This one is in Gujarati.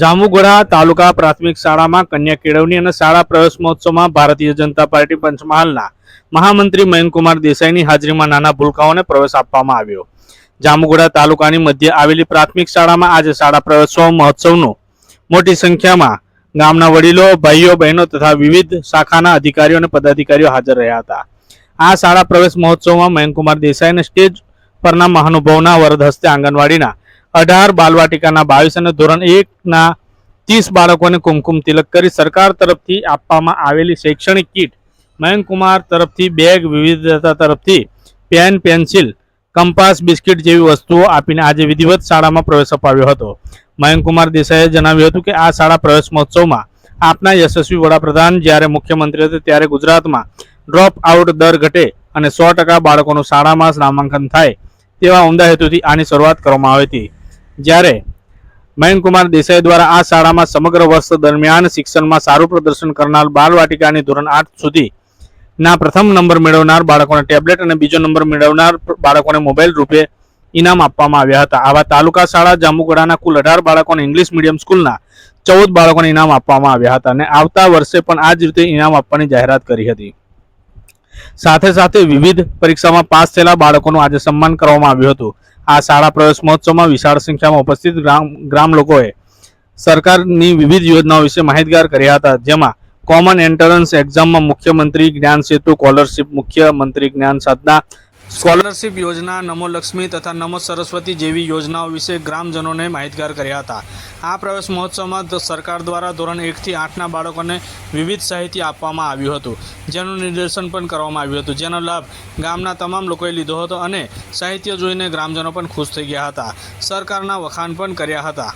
જાંબુઘોડા તાલુકા પ્રાથમિક શાળામાં કન્યા કેળવણી અને શાળા પ્રવેશ મહોત્સવમાં ભારતીય જનતા પાર્ટી પંચમહાલના મહામંત્રી મયંકુમાર દેસાઈની હાજરીમાં નાના ભૂલકાઓને પ્રવેશ આપવામાં આવ્યો। જાંબુઘોડા તાલુકાની મધ્ય આવેલી પ્રાથમિક શાળામાં આજે શાળા પ્રવેશ મહોત્સવનું મોટી સંખ્યામાં ગામના વડીલો, ભાઈઓ, બહેનો તથા વિવિધ શાખાના અધિકારીઓ અને પદાધિકારીઓ હાજર રહ્યા હતા। આ શાળા પ્રવેશ મહોત્સવમાં મયંકુમાર દેસાઈને સ્ટેજ પરના મહાનુભાવોના વરદ હસ્તે આંગણવાડીના 18 બાલવાટિકાના 22 અને ધોરણ 1 ના 30 બાળકોને કુમકુમ તિલક કરી સરકાર તરફથી આપવામાં આવેલી શૈક્ષણિક કીટ, મયંકુમાર તરફથી બેગ, વિવિધતા તરફથી પેન, પેન્સિલ, કંપાસ, બિસ્કિટ જેવી વસ્તુઓ આપીને આજે વિધિવત શાળામાં પ્રવેશ અપાવ્યો હતો। મયંકુમાર દેસાઈએ જણાવ્યું હતું કે આ શાળા પ્રવેશ મહોત્સવમાં આપના યશસ્વી વડાપ્રધાન જ્યારે મુખ્યમંત્રી હતા ત્યારે ગુજરાતમાં ડ્રોપ આઉટ દર ઘટે અને 100% બાળકોનું શાળામાં નામાંકન થાય તેવા ઉમદા હેતુથી આની શરૂઆત કરવામાં આવી હતી। જ્યારે મયંકુમાર દેસાઈ દ્વારા આ શાળામાં સમગ્ર વર્ષ દરમિયાન શિક્ષણમાં સારું પ્રદર્શન કરનાર બાલવાટિકાની ધોરણ 8 સુધીના પ્રથમ નંબર મેળવનાર બાળકોને ટેબ્લેટ અને બીજો નંબર મેળવનાર બાળકોને મોબાઈલ રૂપે ઇનામ આપવામાં આવ્યા હતા। આવા તાલુકા શાળા જાંબુઘોડાના કુલ 18 બાળકોને ઇંગ્લિશ મીડિયમ સ્કૂલના 14 બાળકોને ઇનામ આપવામાં આવ્યા હતા અને આવતા વર્ષે પણ આ જ રીતે ઇનામ આપવાની જાહેરાત કરી હતી। સાથે સાથે વિવિધ પરીક્ષામાં પાસ થયેલા બાળકોનું આજે સન્માન કરવામાં આવ્યું હતું। આ શાળા પ્રવેશ મહોત્સવમાં વિશાળ સંખ્યામાં ઉપસ્થિત ગ્રામ લોકોએ સરકારની વિવિધ યોજનાઓ વિશે માહિતગાર કર્યા હતા, જેમાં કોમન એન્ટ્રન્સ એક્ઝામમાં મુખ્યમંત્રી જ્ઞાન સેતુ સ્કોલરશિપ, મુખ્યમંત્રી જ્ઞાન સાધના સ્કોલરશિપ યોજના, નમો લક્ષ્મી તથા નમો સરસ્વતી જેવી યોજનાઓ વિશે ગ્રામજનોને માહિતગાર કર્યા હતા। આ પ્રવેશ મહોત્સવમાં સરકાર દ્વારા ધોરણ 1 થી 8 ના બાળકોને વિવિધ સાહિત્ય આપવામાં આવ્યું હતું, જેનું નિદર્શન પણ કરવામાં આવ્યું હતું, જેનો લાભ ગામના તમામ લોકોએ લીધો હતો અને સાહિત્ય જોઈને ગ્રામજનો પણ ખુશ થઈ ગયા હતા, સરકારના વખાણ પણ કર્યા હતા।